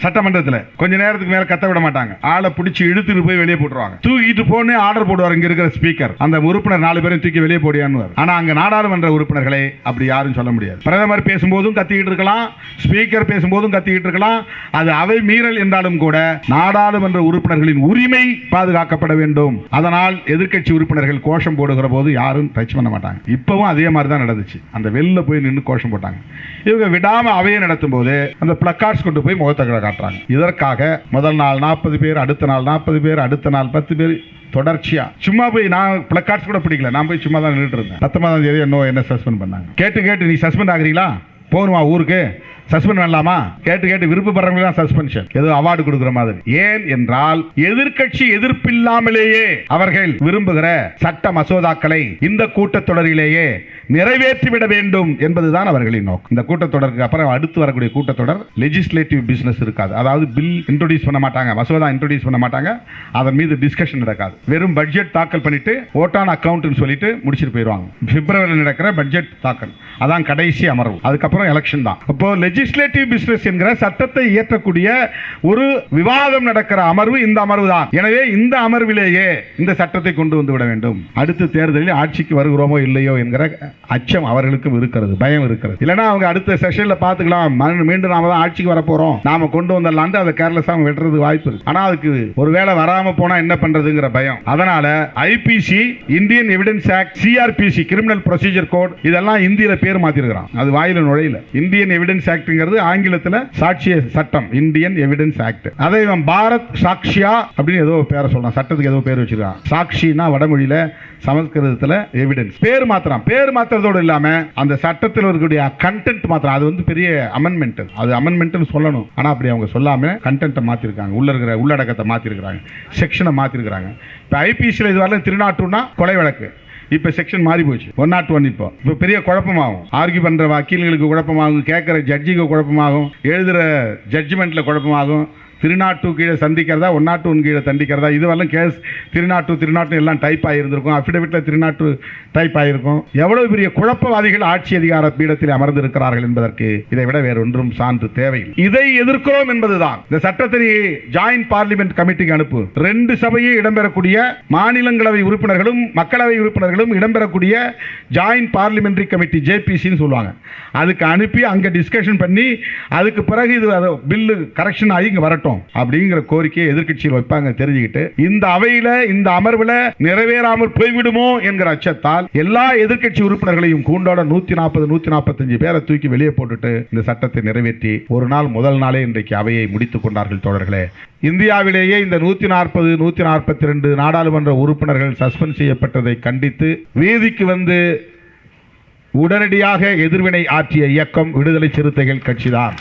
சட்டமன்றத்தில் கொஞ்ச நேரத்துக்கு மேல கத்த விட மாட்டாங்க. ஆளை பிடிச்சி இழுத்துட்டு போய் வெளியே போட்டுருவாங்க. தூக்கிட்டு போன்னு ஆர்டர் போடுவார் இங்க இருக்கிற ஸ்பீக்கர். அந்த உறுப்பினர் 4 பேரும் தூக்கி வெளியே போடியான்னு. ஆனா அங்க நாடாளுமன்ற உறுப்பினர்களை அப்படி யாரும் சொல்ல முடியாது. பிரதமர் பேசும்போதும் கத்திக்கிட்டு இருக்கலாம், ஸ்பீக்கர் பேசும்போதும் கத்திக்கிட்டு இருக்கலாம். அது அவை மீறல் என்றாலும் கூட நாடாளுமன்ற உறுப்பினர்களின் உரிமை பாதுகாக்கப்பட வேண்டும். அதனால் எதிர்க்கட்சி உறுப்பினர்கள் கோஷம் போடுகிற போது யாரும் டச் பண்ண மாட்டாங்க. இப்பவும் அதே மாதிரி தான் நடந்துச்சு. அந்த வெளில போய் நின்று கோஷம் போட்டாங்க. இவங்க விடாம அவையை நடத்தும் போது அந்த பிளக்கார்ட்ஸ் கொண்டு போய் முகத்தை காட்டுறாங்க. இதற்காக முதல் நாள் 40 பேர், அடுத்த நாள் 40 பேர், அடுத்த நாள் 10 பேர், தொடர்ச்சியா சும்மா போய் நான் பிளக்கார்ட்ஸ் கூட பிடிக்கல, நான் போய் சும்மா தான் நின்றுட்டு இருந்தேன். 19ஆம் தேதி என்ன சஸ்பெண்ட் பண்ணாங்க. கேட்டு நீ சஸ்பெண்ட் ஆகுறீங்களா, போகணுமா ஊருக்கு, சஸ்பெண்ட் பண்ணலாமா, கேட்டு விருப்பப்படுறவங்க சஸ்பென்ஷன், ஏதோ அவார்டு கொடுக்கிற மாதிரி. ஏன் என்றால் எதிர்க்கட்சி எதிர்ப்பில்லாமலேயே அவர்கள் விரும்புகிற சட்ட மசோதாக்களை இந்த கூட்டத்தொடரிலேயே நிறைவேற்றிவிட வேண்டும் என்பதுதான் அவர்களின் நோக்கம். இந்த கூட்டத்தொடருக்கு அப்புறம் அடுத்து வரக்கூடிய கூட்டத்தொடர் லெஜிஸ்லேட்டிவ் பிசினஸ் இருக்காது. அதாவது பில் இன்ட்ரோடியூஸ் பண்ண மாட்டாங்க, மசோதா இன்ட்ரோடியூஸ் பண்ண மாட்டாங்க, அதன் மீது டிஸ்கஷன் நடக்காது. வெறும் பட்ஜெட் தாக்கல் பண்ணிட்டு ஓட் ஆன் அக்கவுண்ட் சொல்லிட்டு முடிச்சிட்டு போயிடுவாங்க. பிப்ரவரியில் நடக்கிற பட்ஜெட் தாக்கல் அதான் கடைசி அமர்வு. அதுக்கப்புறம் எலெக்ஷன் தான். அப்போ லெஜிஸ்லேட்டிவ் பிசினஸ் என்கிற சட்டத்தை இயற்றக்கூடிய ஒரு விவாதம் நடக்கிற அமர்வு இந்த அமர்வு தான். எனவே இந்த அமர்விலேயே இந்த சட்டத்தை கொண்டு வந்து விட வேண்டும். அடுத்த தேர்தலில் ஆட்சிக்கு வருகிறோமோ இல்லையோ என்கிற அச்சம் அவர்களுக்கும் இருக்கிறது, பயம் இருக்கிறது. இல்லைன்னா அவங்க அடுத்த செஷன்ல பாத்துக்கலாம், மீண்டும் நாம தான் ஆட்சிக்கு வர போறோம், நாம கொண்டு வந்தலான்னு அதை கேர்லெஸ்ஸா வெட்டுறது வாய்ப்பு இருக்கு. ஆனா அதுக்கு ஒருவேளை வராம போனா என்ன பண்றதுங்கிற பயம். அதனால IPC, Indian evidence act, CRPC, criminal procedure code, இதெல்லாம் இந்தியில பேர் மாத்திருக்கிறான். அது வாயில நுழையில. இந்தியன் எவிடன்ஸ் ஆக்ட்ங்கிறது ஆங்கிலத்தில் சாட்சிய சட்டம், இந்தியன் எவிடன்ஸ் ஆக்ட். அதை பாரத் சாக்ஷியா அப்படின்னு ஏதோ பேரை சொல்றான், சட்டத்துக்கு ஏதோ பேர் வச்சிருக்கான். சாக்ஷினா வடமொழியில, சமஸ்கிருதத்தில் எவிடன்ஸ். பேர் மாத்திரம். பேர் மாத்திரத்தோடு இல்லாம அந்த சட்டத்தில் இருக்கக்கூடிய கண்டென்ட் மாத்திரம். அது பெரிய அமெண்ட்மெண்ட். அது அமெண்ட்மெண்ட் சொல்லணும். ஆனா அப்படி அவங்க சொல்லாம கண்டென்ட்டை மாத்திருக்காங்க, உள்ள இருக்கிற உள்ளடக்கத்தை மாத்திருக்காங்க, செக்ஷனை மாத்திருக்காங்க. இப்ப ஐபிசியில் இதுவரை 302 கொலை வழக்கு, இப்ப செக்ஷன் மாறி போச்சு 101. இப்போ பெரிய குழப்பமாகும். ஆர்கியூ பண்ற வக்கீல்களுக்கு குழப்பமாகும், கேட்கிற ஜட்ஜிக்கு குழப்பமாகும், எழுதுற ஜட்ஜ்மெண்ட்ல குழப்பமாகும். 302 கீழே சந்திக்கிறதா, 101 கீழே தண்டிக்கிறதா, இதுவெல்லாம் கேஸ் 302 எல்லாம் டைப் ஆகியிருந்திருக்கும், அஃபிடவிட்ல 302 டைப் ஆகிருக்கும். எவ்வளவு பெரிய குழப்பவாதிகள் ஆட்சி அதிகார பீடத்தில் அமர்ந்திருக்கிறார்கள் என்பதற்கு இதை விட வேற ஒன்றும் சான்று தேவையில்லை. இதை எதிர்க்கிறோம் என்பதுதான். இந்த சட்டத்தை ஜாயின்ட் பார்லிமெண்ட் கமிட்டிக்கு அனுப்பு. 2 சபையை இடம்பெறக்கூடிய மாநிலங்களவை உறுப்பினர்களும் மக்களவை உறுப்பினர்களும் இடம்பெறக்கூடிய ஜாயின்ட் பார்லிமெண்டரி கமிட்டி, ஜேபிசின்னு சொல்லுவாங்க, அதுக்கு அனுப்பி அங்க டிஸ்கஷன் பண்ணி அதுக்கு பிறகு இது பில்லு கரெக்ஷன் ஆகி இங்க வரட்டும் அப்படிங்கிற கோரிக்கையை எதிர்க்கட்சியில் வைப்பாங்க. தெரிஞ்சுக்கிட்டு இந்த அவையில, இந்த அமர்வுல நிறைவேறாமல் போய்விடுமோ என்கிற அச்சத்தால் எல்லா எதிர்க்கட்சி உறுப்பினர்களையும் கூண்டோட 140 145 பேரை தூக்கி வெளியே போட்டுட்டு இந்த சட்டத்தை நிறைவேற்றி ஒரு நாள், முதல் நாளே இன்றைக்கு அவையை முடித்துக் கொண்டார்கள். தோழர்களே, இந்தியாவிலேயே இந்த 140 142 நாடாளுமன்ற உறுப்பினர்கள் சஸ்பெண்ட் செய்யப்பட்டதை கண்டித்து வீதிக்கு வந்து உடனடியாக எதிர்வினை ஆற்றிய இயக்கம் விடுதலை சிறுத்தைகள் கட்சிதான்.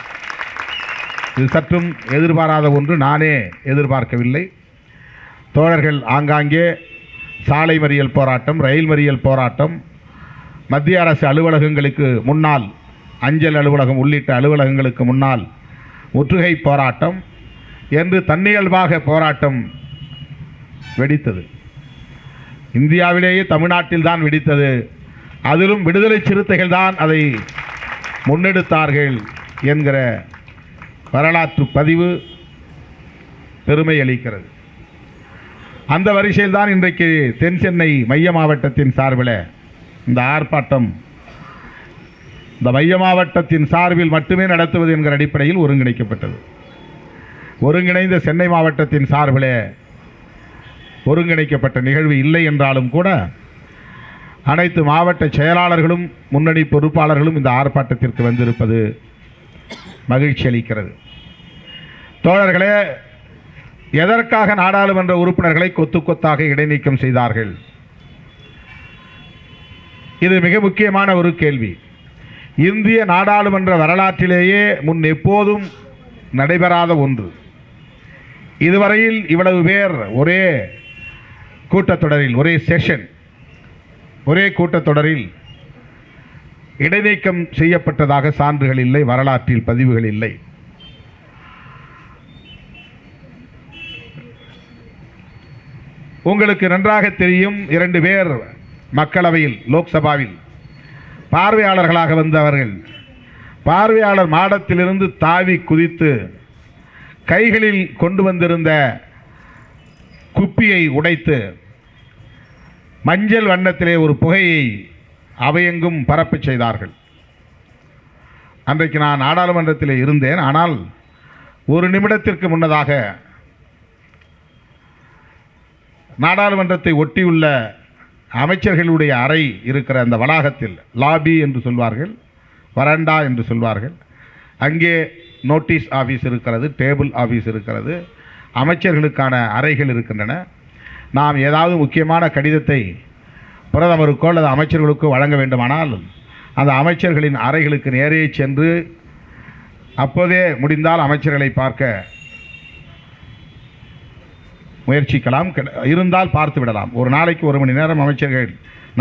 இது சற்றும் எதிர்பாராத ஒன்று, நானே எதிர்பார்க்கவில்லை. தோழர்கள் ஆங்காங்கே சாலை மறியல் போராட்டம், ரயில் மறியல் போராட்டம், மத்திய அரசு அலுவலகங்களுக்கு முன்னால், அஞ்சல் அலுவலகம் உள்ளிட்ட அலுவலகங்களுக்கு முன்னால் முற்றுகை போராட்டம் என்று தன்னியல்பாக போராட்டம் வெடித்தது. இந்தியாவிலேயே தமிழ்நாட்டில் தான் வெடித்தது. அதிலும் விடுதலை சிறுத்தைகள் தான் அதை முன்னெடுத்தார்கள் என்கிற வரலாற்று பதிவு பெருமை அளிக்கிறது. அந்த வரிசையில் தான் இன்றைக்கு தென் சென்னை மைய மாவட்டத்தின் சார்பில் இந்த ஆர்ப்பாட்டம் இந்த மைய மாவட்டத்தின் சார்பில் மட்டுமே நடத்துவது என்கிற அடிப்படையில் ஒருங்கிணைக்கப்பட்டது. ஒருங்கிணைந்த சென்னை மாவட்டத்தின் சார்பில் ஒருங்கிணைக்கப்பட்ட நிகழ்வு இல்லை என்றாலும் கூட அனைத்து மாவட்ட செயலாளர்களும் முன்னணி பொறுப்பாளர்களும் இந்த ஆர்ப்பாட்டத்திற்கு வந்திருப்பது மகிழ்ச்சி அளிக்கிறது. தோழர்களே, எதற்காக நாடாளுமன்ற உறுப்பினர்களை கொத்து கொத்தாக இடைநீக்கம் செய்தார்கள்? இது மிக முக்கியமான ஒரு கேள்வி. இந்திய நாடாளுமன்ற வரலாற்றிலேயே முன் எப்போதும் நடைபெறாத ஒன்று. இதுவரையில் இவ்வளவு பேர் ஒரே கூட்டத்தொடரில், ஒரே செஷன், ஒரே கூட்டத்தொடரில் இடைநீக்கம் செய்யப்பட்டதாக சான்றுகள் இல்லை, வரலாற்றில் பதிவுகள் இல்லை. உங்களுக்கு நன்றாக தெரியும், 2 பேர் மக்களவையில், லோக்சபாவில் பார்வையாளர்களாக வந்தவர்கள் பார்வையாளர் மாடத்திலிருந்து தாவி குதித்து கைகளில் கொண்டு வந்திருந்த குப்பியை உடைத்து மஞ்சள் வண்ணத்திலே ஒரு புகையை அவையெங்கும் பரப்பச் செய்தார்கள். அன்றைக்கு நான் நாடாளுமன்றத்தில் இருந்தேன். ஆனால் ஒரு நிமிடத்திற்கு முன்னதாக நாடாளுமன்றத்தை ஒட்டியுள்ள அமைச்சர்களுடைய அறை இருக்கிற அந்த வளாகத்தில், லாபி என்று சொல்வார்கள், வராண்டா என்று சொல்வார்கள், அங்கே நோட்டீஸ் ஆஃபீஸ் இருக்கிறது, டேபிள் ஆஃபீஸ் இருக்கிறது, அமைச்சர்களுக்கான அறைகள் இருக்கின்றன. நாம் ஏதாவது முக்கியமான கடிதத்தை பிரதமருக்கோ அல்லது அமைச்சர்களுக்கோ வழங்க வேண்டுமானால் அந்த அமைச்சர்களின் அறைகளுக்கு நேரே சென்று அப்போதே முடிந்தால் அமைச்சர்களை பார்க்க முயற்சிக்கலாம், இருந்தால் பார்த்து விடலாம். ஒரு நாளைக்கு 1 மணி நேரம் அமைச்சர்கள்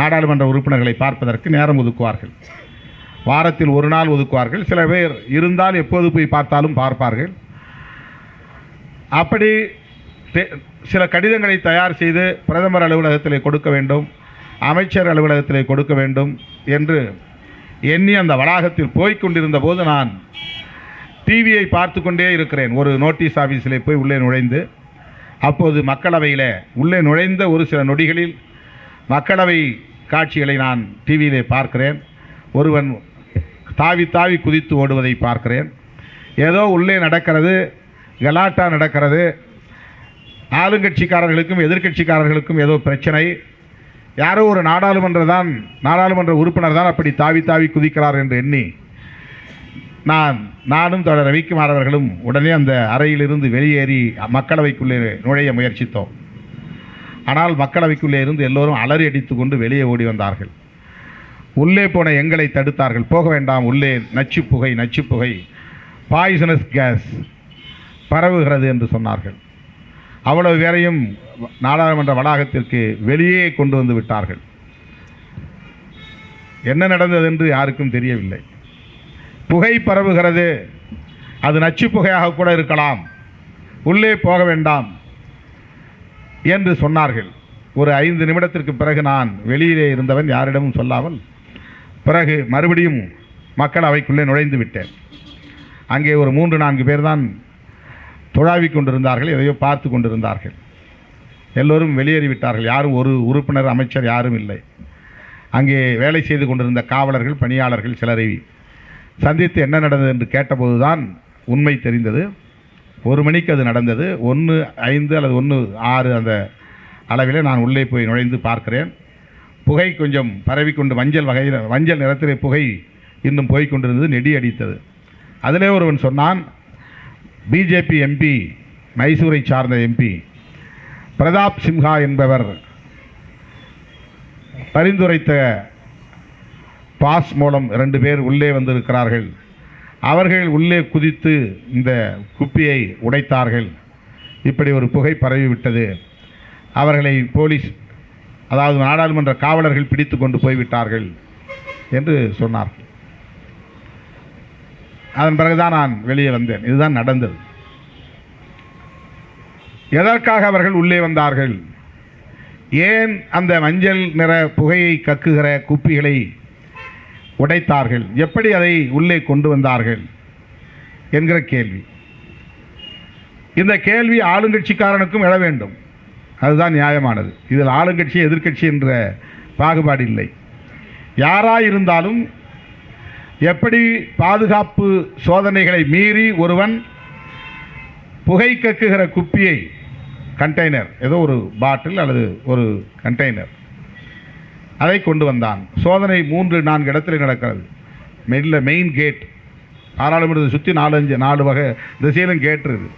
நாடாளுமன்ற உறுப்பினர்களை பார்ப்பதற்கு நேரம் ஒதுக்குவார்கள். வாரத்தில் ஒரு நாள் ஒதுக்குவார்கள். சில பேர் இருந்தால் எப்போது போய் பார்த்தாலும் பார்ப்பார்கள். அப்படி சில கடிதங்களை தயார் செய்து பிரதமர் அலுவலகத்திலே கொடுக்க வேண்டும், அமைச்சர் அலுவலகத்திலே கொடுக்க வேண்டும் என்று எண்ணி அந்த வளாகத்தில் போய்கொண்டிருந்த போது நான் டிவியை பார்த்து கொண்டே இருக்கிறேன். ஒரு நோட்டீஸ் ஆஃபீஸிலே போய் உள்ளே நுழைந்து, அப்போது மக்களவையில் உள்ளே நுழைந்த ஒரு சில நொடிகளில் மக்களவை காட்சிகளை நான் டிவியிலே பார்க்கிறேன். ஒருவன் தாவி தாவி குதித்து ஓடுவதை பார்க்கிறேன். ஏதோ உள்ளே நடக்கிறது, கலாட்டா நடக்கிறது. ஆளுங்கட்சிக்காரர்களுக்கும் எதிர்கட்சிக்காரர்களுக்கும் ஏதோ பிரச்சனை. யாரோ ஒரு நாடாளுமன்ற உறுப்பினர் தான் அப்படி தாவி தாவி குதிக்கிறார் என்று எண்ணி நானும் தொடர் ரவிக்குமார் அவர்களும் உடனே அந்த அறையிலிருந்து வெளியேறி மக்களவைக்குள்ளே நுழைய முயற்சித்தோம். ஆனால் மக்களவைக்குள்ளே இருந்து எல்லோரும் அலறி அடித்து கொண்டு வெளியே ஓடி வந்தார்கள். உள்ளே போன எங்களை தடுத்தார்கள். போக வேண்டாம், உள்ளே நச்சுப்புகை பாய்சனஸ் கேஸ் பரவுகிறது என்று சொன்னார்கள். அவ்வளவு பேரையும் நாடாளுமன்ற வளாகத்திற்கு வெளியே கொண்டு வந்து விட்டார்கள். என்ன நடந்தது என்று யாருக்கும் தெரியவில்லை. புகை பரவுகிறது, அது நச்சு புகையாக கூட இருக்கலாம், உள்ளே போக வேண்டாம் என்று சொன்னார்கள். ஒரு 5 நிமிடத்திற்கு பிறகு நான் வெளியிலே இருந்தவன் யாரிடமும் சொல்லாமல் பிறகு மறுபடியும் மக்கள் அவைக்குள்ளே நுழைந்து விட்டேன். அங்கே ஒரு 3-4 பேர் தான் துழாவிக் கொண்டிருந்தார்கள், எதையோ பார்த்து கொண்டிருந்தார்கள். எல்லோரும் வெளியேறிவிட்டார்கள். யாரும் ஒரு உறுப்பினர் அமைச்சர் யாரும் இல்லை. அங்கே வேலை செய்து கொண்டிருந்த காவலர்கள் பணியாளர்கள் சிலரை சந்தித்து என்ன நடந்தது என்று கேட்டபோது தான் உண்மை தெரிந்தது. 1 மணிக்கு அது நடந்தது. 1:05 அல்லது 1:06 அந்த அளவிலே நான் உள்ளே போய் நுழைந்து பார்க்கிறேன். புகை கொஞ்சம் பரவிக்கொண்டு மஞ்சள் நிறத்திலே புகை இன்னும் போய்கொண்டிருந்தது, நெடி அடித்தது. அதிலே ஒருவன் சொன்னான், பிஜேபி எம்பி, மைசூரை சார்ந்த எம்பி பிரதாப் சிம்ஹா என்பவர் பரிந்துரைத்த பாஸ் மூலம் 2 பேர் உள்ளே வந்திருக்கிறார்கள். அவர்கள் உள்ளே குதித்து இந்த குப்பியை உடைத்தார்கள். இப்படி ஒரு புகை பரவிவிட்டது. அவர்களை போலீஸ், அதாவது நாடாளுமன்ற காவலர்கள் பிடித்து கொண்டு போய்விட்டார்கள் என்று சொன்னார்கள். அதன் பிறகுதான் நான் வெளியே வந்தேன். இதுதான் நடந்தது. எதற்காக அவர்கள் உள்ளே வந்தார்கள்? ஏன் அந்த மஞ்சள் நிற புகையை கக்குகிற குப்பிகளை உடைத்தார்கள்? எப்படி அதை உள்ளே கொண்டு வந்தார்கள் என்கிற கேள்வி. இந்த கேள்வி ஆளுங்கட்சிக்காரனுக்கும் எழ வேண்டும். அதுதான் நியாயமானது. இதில் ஆளுங்கட்சி எதிர்க்கட்சி என்ற பாகுபாடு இல்லை. யாராயிருந்தாலும் எப்படி பாதுகாப்பு சோதனைகளை மீறி ஒருவன் புகை கக்குகிற குப்பியை, கண்டெய்னர், ஏதோ ஒரு பாட்டில் அல்லது ஒரு கண்டெய்னர், அதை கொண்டு வந்தான். சோதனை 3-4 இடத்துல நடக்கிறது. மெயின் கேட், பாராளுமன்றத்தை சுற்றி 4 வகை திசையிலும் கேட் இருக்குது.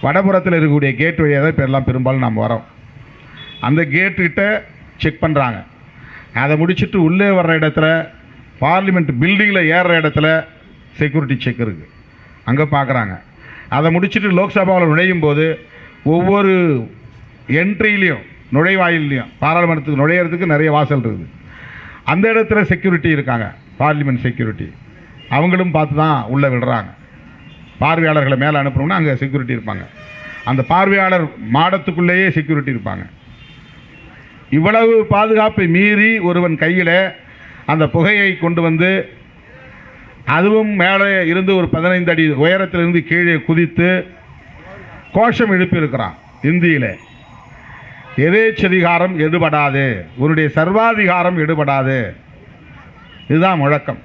வடபுறத்தில் இருக்கக்கூடிய கேட் வழியாக தான் இப்போ எல்லாம் பெரும்பாலும் நாம் வரோம். அந்த கேட்டுக்கிட்ட செக் பண்ணுறாங்க. அதை முடிச்சுட்டு உள்ளே வர்ற இடத்துல, பார்லிமெண்ட் பில்டிங்கில் ஏறுற இடத்துல செக்யூரிட்டி செக் இருக்குது, அங்கே பார்க்குறாங்க. அதை முடிச்சுட்டு லோக்சபாவில் நுழையும் போது ஒவ்வொரு என்ட்ரிலையும், நுழைவாயிலையும், பாராளுமன்றத்துக்கு நுழையிறதுக்கு நிறைய வாசல் இருக்குது, அந்த இடத்துல செக்யூரிட்டி இருக்காங்க, பார்லிமெண்ட் செக்யூரிட்டி. அவங்களும் பார்த்து தான் உள்ளே விடுறாங்க. பார்வையாளர்களை மேலே அனுப்பணும்னா அங்கே செக்யூரிட்டி இருப்பாங்க. அந்த பார்வையாளர் மாடத்துக்குள்ளேயே செக்யூரிட்டி இருப்பாங்க. இவ்வளவு பாதுகாப்பை மீறி ஒருவன் கையில் அந்த புகையை கொண்டு வந்து, அதுவும் மேலே இருந்து ஒரு 15 அடி உயரத்திலிருந்து கீழே குதித்து கோஷம் எழுப்பியிருக்கிறான் இந்தியிலே. எதேச்சதிகாரம் எடுபடாது, உன்னுடைய சர்வாதிகாரம் எடுபடாது. இதுதான் முழக்கம்.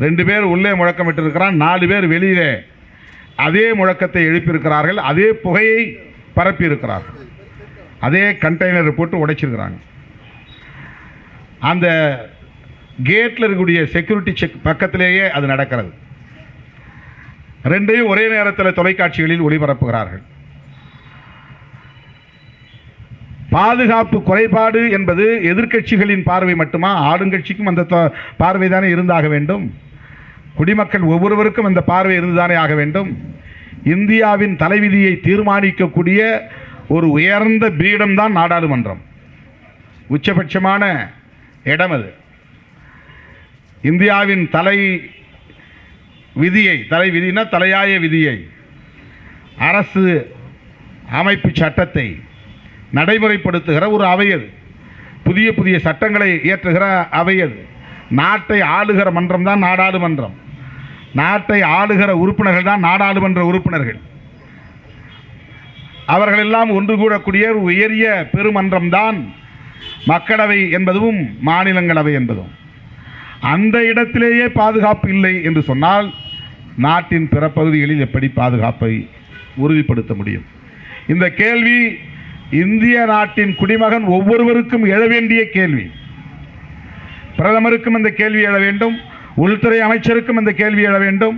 2 பேர் உள்ளே முழக்கம் விட்டிருக்கிறான், 4 பேர் வெளியிலே அதே முழக்கத்தை எழுப்பியிருக்கிறார்கள். அதே புகையை பரப்பி இருக்கிறார்கள். அதே கண்டெய்னர் போட்டு உடைச்சிருக்கிறாங்க. அந்த கேட்டில் இருக்கக்கூடிய செக்யூரிட்டி செக் பக்கத்திலேயே அது நடக்கிறது. 2ஐயும் ஒரே நேரத்தில் தொலைக்காட்சிகளில் ஒளிபரப்புகிறார்கள். பாதுகாப்பு குறைபாடு என்பது எதிர்க்கட்சிகளின் பார்வை மட்டுமா? ஆளுங்கட்சிக்கும் அந்த பார்வை தானே இருந்தாக வேண்டும். குடிமக்கள் ஒவ்வொருவருக்கும் அந்த பார்வை இருந்துதானே ஆக வேண்டும். இந்தியாவின் தலைவிதியை தீர்மானிக்கக்கூடிய ஒரு உயர்ந்த பீடம்தான் நாடாளுமன்றம். உச்சபட்சமான இடம் அது. இந்தியாவின் தலைவிதினா தலையாய விதியை, அரசு அமைப்பு சட்டத்தை நடைமுறைப்படுத்துகிற ஒரு அவை அது. புதிய புதிய சட்டங்களை இயற்றுகிற அவை அது. நாட்டை ஆளுகிற மன்றம் தான் நாடாளுமன்றம். நாட்டை ஆளுகிற உறுப்பினர்கள் தான் நாடாளுமன்ற உறுப்பினர்கள். அவர்களெல்லாம் ஒன்று கூடக்கூடிய ஒரு உயரிய பெருமன்றம் தான் மக்களவை என்பதும் மாநிலங்களவை என்பதும். அந்த இடத்திலேயே பாதுகாப்பு இல்லை என்று சொன்னால் நாட்டின் பிற பகுதிகளில் எப்படி பாதுகாப்பை உறுதிப்படுத்த முடியும்? இந்த கேள்வி இந்திய நாட்டின் குடிமகன் ஒவ்வொருவருக்கும் எழ வேண்டிய கேள்வி. பிரதமருக்கும் அந்த கேள்வி எழ வேண்டும், உள்துறை அமைச்சருக்கும் அந்த கேள்வி எழ வேண்டும்,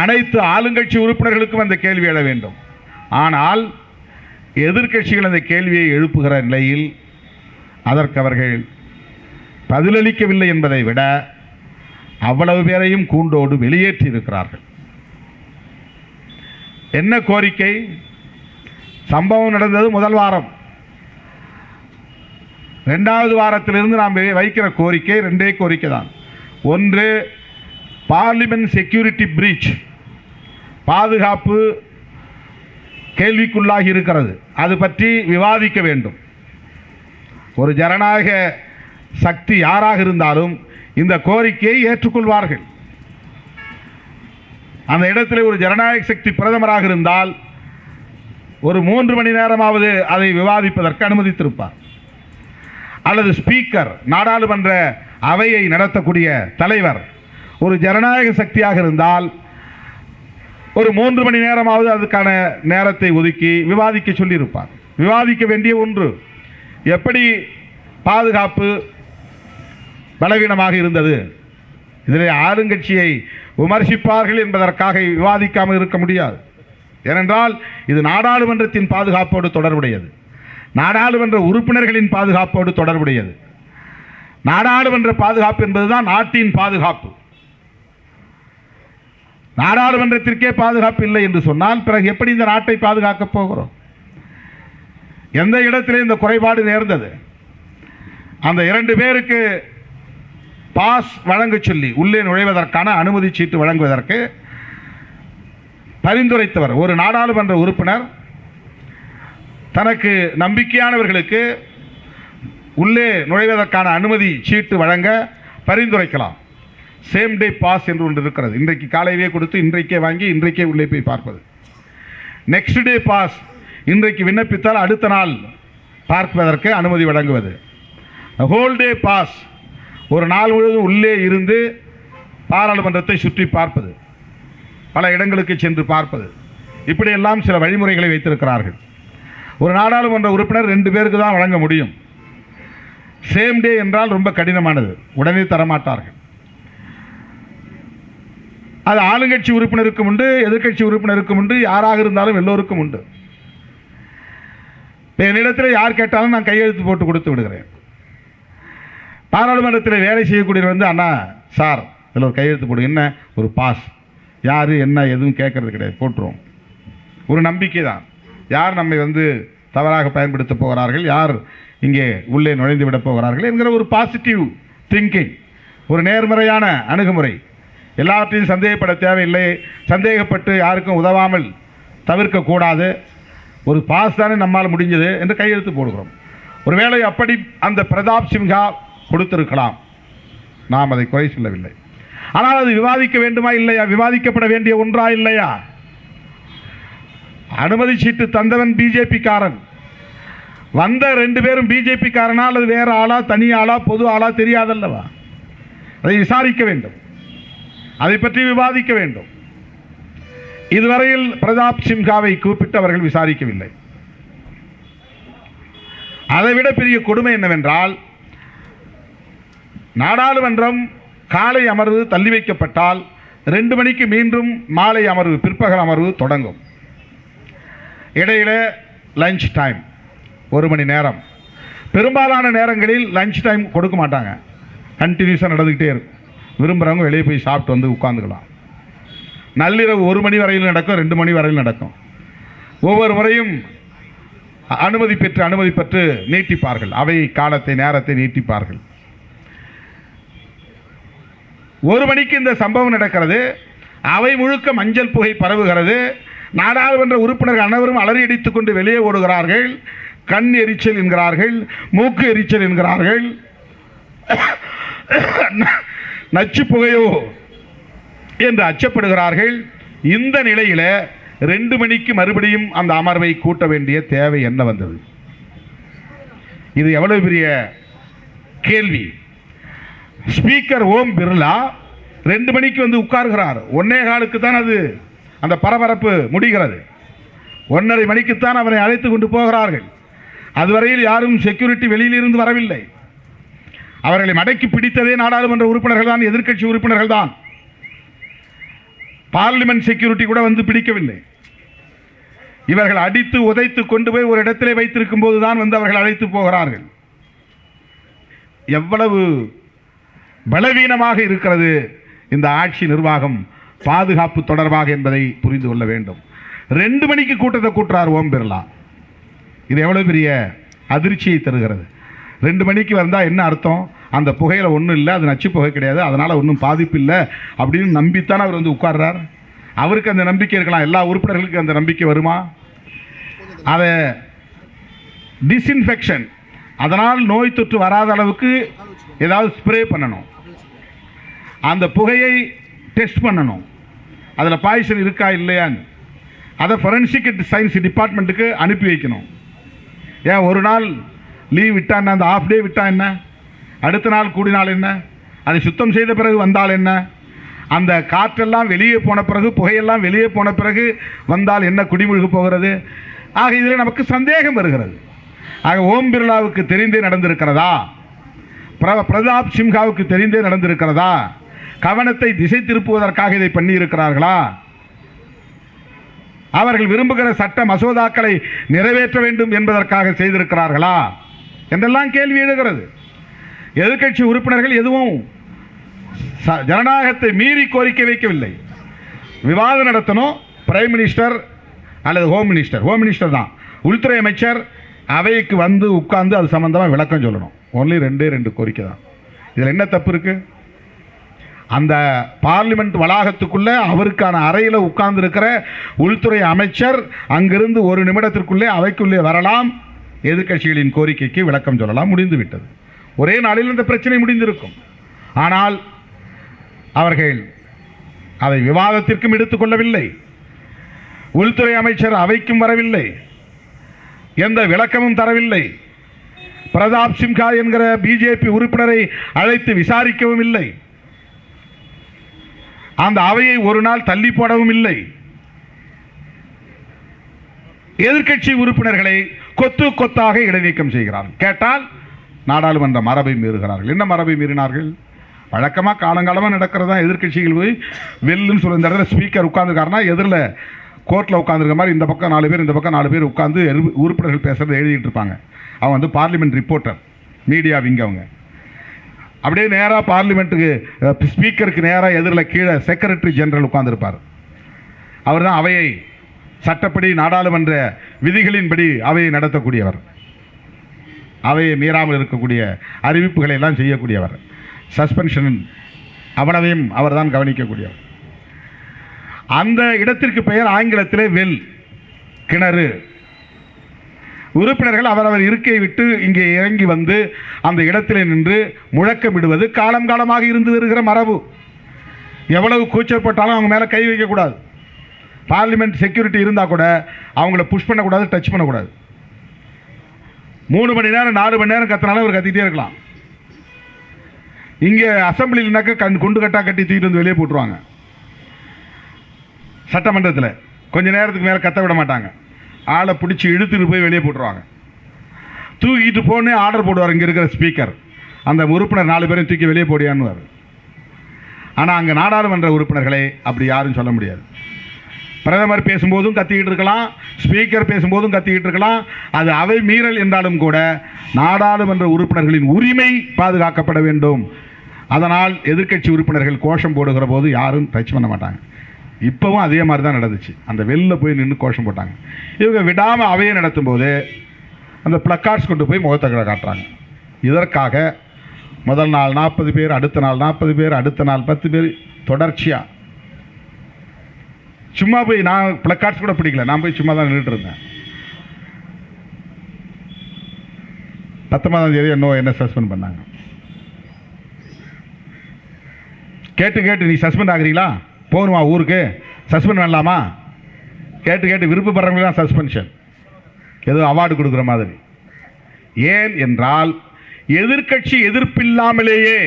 அனைத்து ஆளுங்கட்சி உறுப்பினர்களுக்கும் அந்த கேள்வி எழ வேண்டும். ஆனால் எதிர்க்கட்சிகள் அந்த கேள்வியை எழுப்புகிற நிலையில் அதற்கு அவர்கள் பதிலளிக்கவில்லை என்பதை விட அவ்வளவு பேரையும் கூண்டோடு வெளியேற்றி இருக்கிறார்கள். என்ன கோரிக்கை? சம்பவம் நடந்தது முதல் வாரம். 2வது வாரத்திலிருந்து நாம் வைக்கிற கோரிக்கை 2 கோரிக்கை தான். ஒன்று, பார்லிமெண்ட் செக்யூரிட்டி பிரீச், பாதுகாப்பு கேள்விக்குள்ளாகி இருக்கிறது, அது பற்றி விவாதிக்க வேண்டும். ஒரு ஜனநாயக சக்தி யாராக இருந்தாலும் இந்த கோரிக்கையை ஏற்றுக்கொள்வார்கள். அந்த இடத்தில் ஒரு ஜனநாயக சக்தி பிரதமராக இருந்தால் ஒரு 3 மணி நேரமாவது அதை விவாதிப்பதற்கு அனுமதித்திருப்பார். அல்லது ஸ்பீக்கர், நாடாளுமன்ற அவையை நடத்தக்கூடிய தலைவர் ஒரு ஜனநாயக சக்தியாக இருந்தால் ஒரு 3 மணி நேரமாவது அதுக்கான நேரத்தை ஒதுக்கி விவாதிக்க சொல்லியிருப்பார். விவாதிக்க வேண்டிய ஒன்று. எப்படி பாதுகாப்பு பலவீனமாக இருந்தது, இதில் ஆளுங்கட்சியை விமர்சிப்பார்கள் என்பதற்காக விவாதிக்காமல் இருக்க முடியாது. ஏனென்றால் இது நாடாளுமன்றத்தின் பாதுகாப்போடு தொடர்புடையது, நாடாளுமன்ற உறுப்பினர்களின் பாதுகாப்போடு தொடர்புடையது. நாடாளுமன்ற பாதுகாப்பு என்பதுதான் நாட்டின் பாதுகாப்பு. நாடாளுமன்றத்திற்கே பாதுகாப்பு இல்லை என்று சொன்னால் பிறகு எப்படி இந்த நாட்டை பாதுகாக்கப் போகிறோம்? எந்த இடத்திலே இந்த குறைபாடு நேர்ந்தது? அந்த 2 பேருக்கு பாஸ் வழங்க சொல்லி உள்ளே நுழைவதற்கான அனுமதி சீட்டு வழங்குவதற்கு பரிந்துரைத்தவர் ஒரு நாடாளுமன்ற உறுப்பினர் தனக்கு நம்பிக்கையானவர்களுக்கு உள்ளே நுழைவதற்கான அனுமதி சீட்டு வழங்க பரிந்துரைக்கலாம். சேம் டே பாஸ் என்று ஒன்று இருக்கிறது. இன்றைக்கு காலையிலே கொடுத்து இன்றைக்கே வாங்கி இன்றைக்கே உள்ளே போய் பார்ப்பது. நெக்ஸ்ட் டே பாஸ், இன்றைக்கு விண்ணப்பித்தால் அடுத்த நாள் பார்ப்பதற்கு அனுமதி வழங்குவது. ஹோல் டே பாஸ், ஒரு நாள் முழுவதும் உள்ளே இருந்து பாராளுமன்றத்தை சுற்றி பார்ப்பது, பல இடங்களுக்கு சென்று பார்ப்பது. இப்படியெல்லாம் சில வழிமுறைகளை வைத்திருக்கிறார்கள். ஒரு நாடாளுமன்ற உறுப்பினர் 2 பேருக்கு தான் வழங்க முடியும். சேம் டே என்றால் ரொம்ப கடினமானது, உடனே தரமாட்டார்கள். அது ஆளுங்கட்சி உறுப்பினருக்கும் உண்டு, எதிர்க்கட்சி உறுப்பினருக்கும் உண்டு, யாராக இருந்தாலும் எல்லோருக்கும் உண்டு. என்னிடத்தில் யார் கேட்டாலும் நான் கையெழுத்து போட்டு கொடுத்து விடுகிறேன். பாராளுமன்றத்தில் வேலை செய்யக்கூடியவர் அண்ணா சார் இதில் ஒரு கையெழுத்து போடு, என்ன ஒரு பாஸ், யார் என்ன எதுவும் கேட்கறது கிடையாது, போட்டுருவோம். ஒரு நம்பிக்கை தான். யார் நம்மை தவறாக பயன்படுத்த போகிறார்கள், யார் இங்கே உள்ளே நுழைந்து விட போகிறார்கள் என்கிற ஒரு பாசிட்டிவ் திங்கிங், ஒரு நேர்மறையான அணுகுமுறை. எல்லாவற்றையும் சந்தேகப்பட தேவையில்லை, சந்தேகப்பட்டு யாருக்கும் உதவாமல் தவிர்க்கக்கூடாது. ஒரு பாஸ் தானே நம்மால் முடிஞ்சது என்று கையெழுத்து போடுகிறோம். ஒருவேளை அப்படி அந்த பிரதாப் சின்ஹா கொடுத்திருக்கலாம், நாம் அதை குறை சொல்லவில்லை. ஆனால் அது விவாதிக்க வேண்டுமா இல்லையா? விவாதிக்கப்பட வேண்டிய ஒன்றா இல்லையா? அனுமதி சீட்டு தந்தவன் பிஜேபி காரன். வந்த 2 பேரும் பிஜேபி காரனா அல்லது வேற ஆளா, தனி ஆளா, பொது ஆளா தெரியாதல்லவா? அதை விசாரிக்க வேண்டும், அதை பற்றி விவாதிக்க வேண்டும். இதுவரையில் பிரதாப் சிம்ஹாவை கூப்பிட்டு அவர்கள் விசாரிக்கவில்லை. அதைவிட பெரிய கொடுமை என்னவென்றால், நாடாளுமன்றம் காலை அமர்வு தள்ளி வைக்கப்பட்டால் 2 மணிக்கு மீண்டும் மாலை அமர்வு, பிற்பகல் அமர்வு தொடங்கும். இடையில லஞ்ச் டைம் 1 மணி நேரம். பெரும்பாலான நேரங்களில் லஞ்ச் டைம் கொடுக்க மாட்டாங்க, கண்டினியூஸாக நடந்துக்கிட்டே இருக்கும். விரும்புகிறவங்க வெளியே போய் சாப்பிட்டு வந்து உட்காந்துக்கலாம். நள்ளிரவு 1 மணி வரையில் நடக்கும், 2 மணி வரையில் நடக்கும். ஒவ்வொரு முறையும் அனுமதி பெற்று நீட்டிப்பார்கள், அவை காலத்தை நேரத்தை நீட்டிப்பார்கள். 1 மணிக்கு இந்த சம்பவம் நடக்கிறது. அவை முழுக்க மஞ்சள் புகை பரவுகிறது. நாடாளுமன்ற உறுப்பினர்கள் அனைவரும் அலறி அடித்துக் கொண்டு வெளியே ஓடுகிறார்கள். கண் எரிச்சல் என்கிறார்கள், மூக்கு எரிச்சல் என்கிறார்கள், நச்சு புகையோ என்று அச்சப்படுகிறார்கள். இந்த நிலையில் 2 மணிக்கு மறுபடியும் அந்த அமர்வை கூட்ட வேண்டிய தேவை என்ன வந்தது? இது எவ்வளவு பெரிய கேள்வி. ஸ்பீக்கர் ஓம் பிர்லா 2 மணிக்கு வந்து உட்கார்கிறார். 1:15க்கு தான் அது அந்த பரபரப்பு முடிகிறது. 1:30 மணிக்குத்தான் அவரை அழைத்து கொண்டு போகிறார்கள். அதுவரையில் யாரும் செக்யூரிட்டி வெளியிலிருந்து வரவில்லை. அவர்களை மடக்கி பிடித்ததே நாடாளுமன்ற உறுப்பினர்கள் தான், எதிர்க்கட்சி உறுப்பினர்கள் தான். பார்லிமெண்ட் செக்யூரிட்டி கூட வந்து பிடிக்கவில்லை. இவர்கள் அடித்து உதைத்து கொண்டு போய் ஒரு இடத்திலே வைத்திருக்கும் போதுதான் வந்து அவர்கள் அழைத்து போகிறார்கள். எவ்வளவு பலவீனமாக இருக்கிறது இந்த ஆட்சி நிர்வாகம், பாதுகாப்பு தொடர்பாக என்பதை புரிந்து கொள்ள வேண்டும். 2 மணிக்கு கூட்டத்தை கூட்டுறார் ஓம் பிர்லா. இது எவ்வளவு பெரிய அதிர்ச்சியை தருகிறது. 2 மணிக்கு வந்தால் என்ன அர்த்தம்? அந்த புகையில ஒன்றும் இல்லை, அது நச்சு புகை கிடையாது, அதனால் ஒன்றும் பாதிப்பு இல்லை அப்படின்னு நம்பித்தான் அவர் வந்து உட்கார்றார். அவருக்கு அந்த நம்பிக்கை இருக்கலாம், எல்லா உறுப்பினர்களுக்கும் அந்த நம்பிக்கை வருமா? அதை டிஸ்இன்ஃபெக்ஷன், அதனால் நோய் தொற்று வராத அளவுக்கு ஏதாவது ஸ்ப்ரே பண்ணணும், அந்த புகையை டெஸ்ட் பண்ணணும், அதில் பாய்சன் இருக்கா இல்லையான்னு அதை ஃபொரென்சிக் சயின்ஸ் டிபார்ட்மெண்ட்டுக்கு அனுப்பி வைக்கணும். ஏன் ஒரு நாள் லீவ் விட்டா என்ன, அந்த ஆஃப் டே விட்டா என்ன, அடுத்த நாள் கூடினால் என்ன, அதை சுத்தம் செய்த பிறகு வந்தால் என்ன, அந்த காற்றெல்லாம் வெளியே போன பிறகு, புகையெல்லாம் வெளியே போன பிறகு வந்தால் என்ன குடிமுழுகு போகிறது? ஆக இதில் நமக்கு சந்தேகம் வருகிறது. ஆக ஓம் பிர்லாவுக்கு தெரிந்தே நடந்திருக்கிறதா? பிரதாப் சிம்ஹாவுக்கு தெரிந்தே நடந்திருக்கிறதா? கவனத்தை திசை திருப்புவதற்காக இதை பண்ணி இருக்கிறார்களா? அவர்கள் விரும்புகிற சட்ட மசோதாக்களை நிறைவேற்ற வேண்டும் என்பதற்காக செய்திருக்கிறார்களா என்றெல்லாம் கேள்வி எழுகிறது. எதிர்க்கட்சி உறுப்பினர்கள் எதுவும் ஜனநாயகத்தை மீறி கோரிக்கை வைக்கவில்லை. விவாதம் நடத்தணும், பிரைம் மினிஸ்டர் அல்லது ஹோம் மினிஸ்டர் தான், உள்துறை அமைச்சர் அவைக்கு வந்து உட்கார்ந்து அது சம்பந்தமாக விளக்கம் சொல்லணும். ஒன்லி 2 கோரிக்கை தான். இதில் என்ன தப்பு இருக்கு? அந்த பார்லிமெண்ட் வளாகத்துக்குள்ள அவருக்கான அறையில் உட்கார்ந்து இருக்கிற உள்துறை அமைச்சர் அங்கிருந்து 1 நிமிடத்திற்குள்ளே அவைக்குள்ளே வரலாம், எதிர்க்கட்சிகளின் கோரிக்கைக்கு விளக்கம் சொல்லலாம், முடிந்து விட்டது. ஒரே நாளில் இந்த பிரச்சனை முடிந்திருக்கும். ஆனால் அவர்கள் அதை விவாதத்திற்கும் எடுத்துக்கொள்ளவில்லை. உள்துறை அமைச்சர் அவைக்கும் வரவில்லை, எந்த விளக்கமும் தரவில்லை. பிரதாப் சிம்ஹா என்கிற பிஜேபி உறுப்பினரை அழைத்து விசாரிக்கவும் இல்லை. அந்த அவையை ஒரு நாள் தள்ளி போடவும் இல்லை. எதிர்க்கட்சி உறுப்பினர்களை கொத்து கொத்தாக இடைநீக்கம் செய்கிறார்கள். கேட்டால் நாடாளுமன்ற மரபை மீறுகிறார்கள். என்ன மரபை மீறினார்கள்? வழக்கமாக காலங்காலமாக நடக்கிறதா, எதிர்க்கட்சிகள் போய் வெல்லுன்னு சொல்ல, இந்த இடத்துல ஸ்பீக்கர் உட்காந்துருக்காருன்னா எதிரில் கோர்ட்டில் உட்காந்துருக்க மாதிரி இந்த பக்கம் 4 பேர், இந்த பக்கம் 4 பேர் உட்காந்து உறுப்பினர்கள் பேசுகிறத எழுதிட்டு இருப்பாங்க. அவங்க வந்து பார்லிமெண்ட் ரிப்போர்ட்டர், மீடியா விங்க. அவங்க அப்படியே நேராக பார்லிமெண்ட்டுக்கு ஸ்பீக்கருக்கு நேராக எதிரில் கீழே செக்ரட்டரி ஜெனரல் உட்கார்ந்துருப்பார். அவர் தான் அவையை சட்டப்படி நாடாளுமன்ற விதிகளின்படி அவையை நடத்தக்கூடியவர், அவையை மீறாமல் இருக்கக்கூடிய அறிவிப்புகளை எல்லாம் செய்யக்கூடியவர், சஸ்பென்ஷன் அவ்வளவையும் அவர் தான் கவனிக்கக்கூடியவர். அந்த இடத்திற்கு பெயர் ஆங்கிலத்திலே வெல், கிணறு. உறுப்பினர்கள் அவரவர் இருக்கையை விட்டு இங்கே இறங்கி வந்து அந்த இடத்திலே நின்று முழக்கமிடுவது காலம் காலமாக இருந்து வருகிற மரபு. எவ்வளவு கூச்சப்பட்டாலும் அவங்க மேலே கை வைக்கக்கூடாது. பார்லிமெண்ட் செக்யூரிட்டி இருந்தால் கூட அவங்கள புஷ் பண்ணக்கூடாது, டச் பண்ணக்கூடாது. 3 மணி நேரம் 4 மணி நேரம் கத்தினாலும் அவர் கத்திக்கிட்டே இருக்கலாம். இங்கே அசம்பிளினாக்க குண்டு கட்டா கட்டி தூக்கிட்டு வந்து வெளியே போட்டுருவாங்க. சட்டமன்றத்தில் கொஞ்ச நேரத்துக்கு மேலே கத்த விட மாட்டாங்க. ஆளை பிடிச்சி இழுத்துட்டு போய் வெளியே போட்டுருவாங்க. தூக்கிட்டு போனே ஆர்டர் போடுவார் இங்கே இருக்கிற ஸ்பீக்கர். அந்த உறுப்பினர் 4 பேரையும் தூக்கி வெளியே போடியான்னு. ஆனால் அங்கே நாடாளுமன்ற உறுப்பினர்களை அப்படி யாரும் சொல்ல முடியாது. பிரதமர் பேசும்போதும் கத்திக்கிட்டு இருக்கலாம், ஸ்பீக்கர் பேசும்போதும் கத்திக்கிட்டு இருக்கலாம். அது அவை மீறல் என்றாலும் கூட நாடாளுமன்ற உறுப்பினர்களின் உரிமை பாதுகாக்கப்பட வேண்டும். அதனால் எதிர்க்கட்சி உறுப்பினர்கள் கோஷம் போடுகிற போது யாரும் டச் பண்ண மாட்டாங்க. இப்போவும் அதே மாதிரி தான் நடந்துச்சு. அந்த வெளில போய் நின்று கோஷம் போட்டாங்க. இவங்க விடாமல் அவையை நடத்தும் போது அந்த பிளக்கார்ட்ஸ் கொண்டு போய் முகத்தை காட்டுறாங்க. இதற்காக முதல் நாள் 40 பேர், அடுத்த நாள் 40 பேர், அடுத்த நாள் 10 பேர், தொடர்ச்சியாக சும்மா போய் நான் பிளக்கார்ட்ஸ் கூட பிடிக்கல, நான் போய் சும்மா தான் நின்றுட்டு இருந்தேன். 19ஆம் தேதி என்ன சஸ்பெண்ட் பண்ணாங்க. கேட்டு நீ சஸ்பெண்ட் ஆகுறீங்களா, போகணுமா ஊருக்கு, சஸ்பெண்ட் பண்ணலாமா, கேட்டு விருப்பப்படுறவங்களாம் சஸ்பென்ஷன், ஏதோ அவார்டு கொடுக்குற மாதிரி. ஏன் என்றால் எதிர்க்கட்சி எதிர்ப்பில்லாமலேயே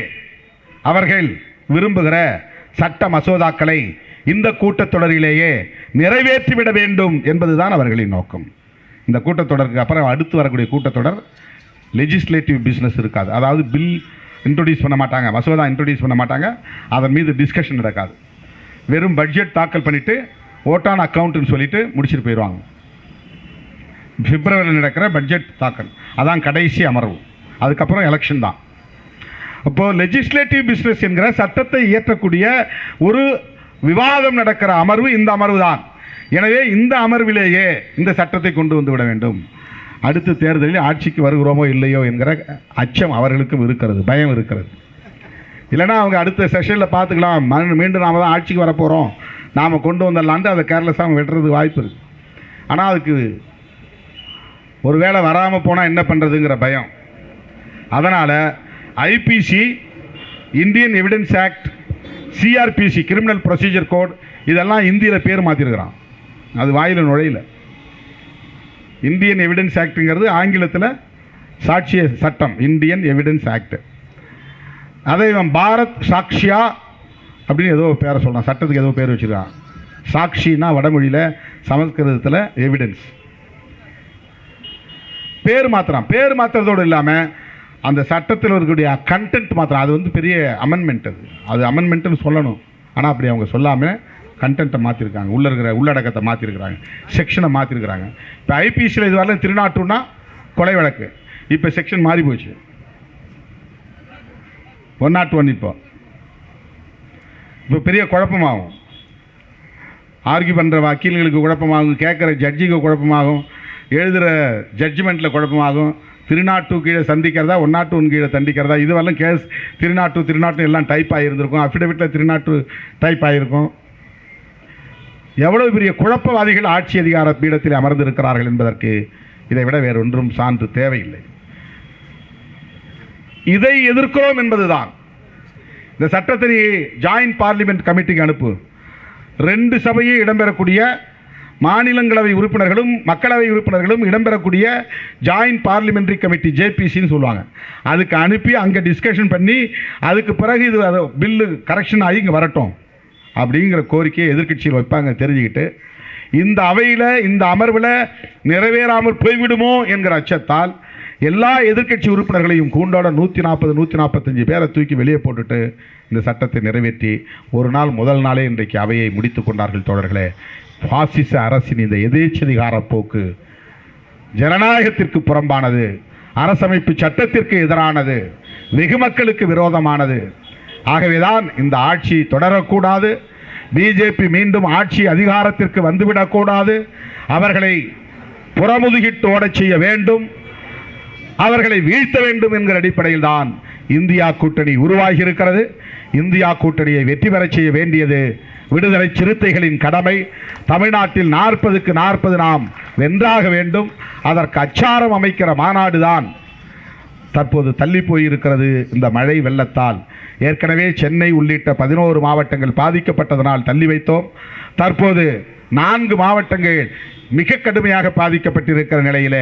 அவர்கள் விரும்புகிற சட்ட மசோதாக்களை இந்த கூட்டத்தொடரிலேயே நிறைவேற்றிவிட வேண்டும் என்பதுதான் அவர்களின் நோக்கம். இந்த கூட்டத்தொடருக்கு அப்புறம் அடுத்து வரக்கூடிய கூட்டத்தொடர் லெஜிஸ்லேட்டிவ் பிஸ்னஸ் இருக்காது. அதாவது பில் இன்ட்ரோடியூஸ் பண்ண மாட்டாங்க, மசோதா இன்ட்ரோடியூஸ் பண்ண மாட்டாங்க, அதன் மீது டிஸ்கஷன் நடக்காது. வெறும் பட்ஜெட் தாக்கல் பண்ணிவிட்டு ஓட்டான் அக்கௌண்ட்டுன்னு சொல்லிட்டு முடிச்சுட்டு போயிடுவாங்க. பிப்ரவரியில் நடக்கிற பட்ஜெட் தாக்கல் அதான் கடைசி அமர்வு, அதுக்கப்புறம் எலெக்ஷன் தான். அப்போது லெஜிஸ்லேட்டிவ் பிஸ்னஸ் என்கிற சட்டத்தை இயற்றக்கூடிய ஒரு விவாதம் நடக்கிற அமர்வு இந்த அமர்வு தான். எனவே இந்த அமர்விலேயே இந்த சட்டத்தை கொண்டு வந்து விட வேண்டும். அடுத்த தேர்தலில் ஆட்சிக்கு வருகிறோமோ இல்லையோ என்கிற அச்சம் அவர்களுக்கும் இருக்கிறது, பயம் இருக்கிறது. இல்லைனா அவங்க அடுத்த செஷனில் பார்த்துக்கலாம், மீண்டும் நாம் தான் ஆட்சிக்கு வரப்போகிறோம், நாம் கொண்டு வந்துடலான்ட்டு அதை கேர்லெஸ்ஸாக வெட்டுறதுக்கு வாய்ப்பு இருக்குது. ஆனால் அதுக்கு ஒரு வேளை வராமல் போனால் என்ன பண்ணுறதுங்கிற பயம். அதனால் IPC, Indian evidence act, CRPC criminal procedure code இதெல்லாம் இந்தியில் பேர் மாற்றிருக்கிறான். அது வாயில் நுழையில. இந்தியன் எவிடன்ஸ் ஆக்டுங்கிறது ஆங்கிலத்தில் சாட்சிய சட்டம், இந்தியன் எவிடன்ஸ் ஆக்ட். அதை இவன் பாரத் சாக்ஷியா அப்படின்னு ஏதோ பேரை சொல்கிறான், சட்டத்துக்கு ஏதோ பேர் வச்சுருக்கான். சாக்ஷின்னா வடமொழியில், சமஸ்கிருதத்தில் எவிடன்ஸ். பேர் மாத்திரம், பேர் மாத்திரத்தோடு இல்லாமல் அந்த சட்டத்தில் இருக்கக்கூடிய கண்டென்ட் மாத்திரம். அது வந்து பெரிய அமெண்ட்மெண்ட், அது அமெண்ட்மெண்ட்டுன்னு சொல்லணும். ஆனால் அப்படி அவங்க சொல்லாமல் கண்டென்ட்டை மாற்றிருக்காங்க, உள்ளே இருக்கிற உள்ளடக்கத்தை மாற்றிருக்கிறாங்க, செக்ஷனை மாற்றிருக்கிறாங்க. இப்போ ஐபிசியில் இது வரலாம் திருநாட்டுன்னா கொலை வழக்கு, இப்போ செக்ஷன் மாறி போச்சு, 101. இப்போ பெரிய குழப்பமாகும், ஆர்கியூ பண்ணுற வக்கீல்களுக்கு குழப்பமாகும், கேட்குற ஜட்ஜிக்கு குழப்பமாகும், எழுதுகிற ஜட்ஜ்மெண்ட்டில் குழப்பமாகும். திருநாட்டு கீழே சந்திக்கிறதா 101 கீழே தண்டிக்கிறதா, இது வரலாம் கேஸ் திருநாட்டு எல்லாம் டைப் ஆகியிருந்திருக்கும், அஃபிடவிட்டில் திருநாட்டு டைப் ஆகியிருக்கும். எவ்வளவு பெரிய குழப்பவாதிகள் ஆட்சி அதிகார பீடத்தில் அமர்ந்திருக்கிறார்கள் என்பதற்கு இதை விட வேறொன்றும் சான்று தேவையில்லை. இதை எதிர்க்கிறோம் என்பதுதான். இந்த சட்டத்தை ஜாயின்ட் பார்லிமெண்ட் கமிட்டிக்கு அனுப்பு. 2 சபையை இடம்பெறக்கூடிய மாநிலங்களவை உறுப்பினர்களும் மக்களவை உறுப்பினர்களும் இடம்பெறக்கூடிய ஜாயின்ட் பார்லிமெண்ட்ரி கமிட்டி, ஜேபிசின்னு சொல்லுவாங்க, அதுக்கு அனுப்பி அங்கே டிஸ்கஷன் பண்ணி அதுக்கு பிறகு இது பில்லு கரெக்ஷன் ஆகி இங்கே வரட்டும் அப்படிங்கிற கோரிக்கையை எதிர்க்கட்சியில் வைப்பாங்க. தெரிஞ்சுக்கிட்டு இந்த அவையில், இந்த அமர்வில் நிறைவேறாமல் போய்விடுமோ என்கிற அச்சத்தால் எல்லா எதிர்க்கட்சி உறுப்பினர்களையும் கூண்டோட 140-145 பேரை தூக்கி வெளியே போட்டுட்டு இந்த சட்டத்தை நிறைவேற்றி ஒரு நாள் முதல் நாளே இன்றைக்கு அவையை முடித்து கொண்டார்கள். தோழர்களே, பாசிச அரசின் இந்த எதேச்சதிகார போக்கு ஜனநாயகத்திற்கு புறம்பானது, அரசமைப்பு சட்டத்திற்கு எதிரானது, வெகு மக்களுக்கு விரோதமானது. ஆகவேதான் இந்த ஆட்சி தொடரக்கூடாது. பிஜேபி மீண்டும் ஆட்சி அதிகாரத்திற்கு வந்துவிடக்கூடாது. அவர்களை புறமுதுகிட்டு ஓடச் செய்ய வேண்டும், அவர்களை வீழ்த்த வேண்டும் என்கிற அடிப்படையில் தான் இந்தியா கூட்டணி உருவாகி இருக்கிறது. இந்தியா கூட்டணியை வெற்றி பெறச் செய்ய வேண்டியது விடுதலை சிறுத்தைகளின் கடமை. தமிழ்நாட்டில் 40க்கு 40 நாம் வென்றாக வேண்டும். அதற்கு அச்சாரம் அமைக்கிற மாநாடு தான் தற்போது தள்ளி போயிருக்கிறது இந்த மழை வெள்ளத்தால். ஏற்கனவே சென்னை உள்ளிட்ட 11 மாவட்டங்கள் பாதிக்கப்பட்டதனால் தள்ளி வைத்தோம். தற்போது 4 மாவட்டங்கள் மிக கடுமையாக பாதிக்கப்பட்டிருக்கிற நிலையில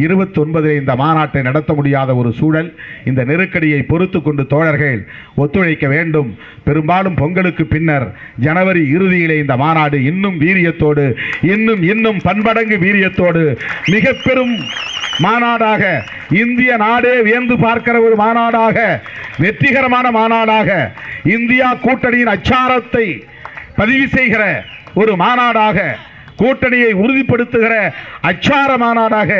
29 இந்த மாநாட்டை நடத்த முடியாத ஒரு சூழல். இந்த நெருக்கடியை பொறுத்து கொண்டு தோழர்கள் ஒத்துழைக்க வேண்டும். பெரும்பாலும் பொங்கலுக்கு பின்னர் ஜனவரி இறுதியிலே இந்த மாநாடு இன்னும் வீரியத்தோடு இன்னும் பன்மடங்கு வீரியத்தோடு மிக பெரும் மாநாடாக, இந்திய நாடே வியந்து பார்க்கிற ஒரு மாநாடாக, வெற்றிகரமான மாநாடாக, இந்தியா கூட்டணியின் அச்சாரத்தை பதிவு செய்கிற ஒரு மாநாடாக, கூட்டணியை உறுதிப்படுத்துகிற அச்சார மாநாடாக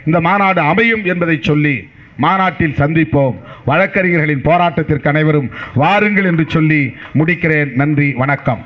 இந்த மாநாடு அமையும் என்பதை சொல்லி மாநாட்டில் சந்திப்போம். வழக்கறிஞர்களின் போராட்டத்திற்கு அனைவரும் வாருங்கள் என்று சொல்லி முடிக்கிறேன். நன்றி, வணக்கம்.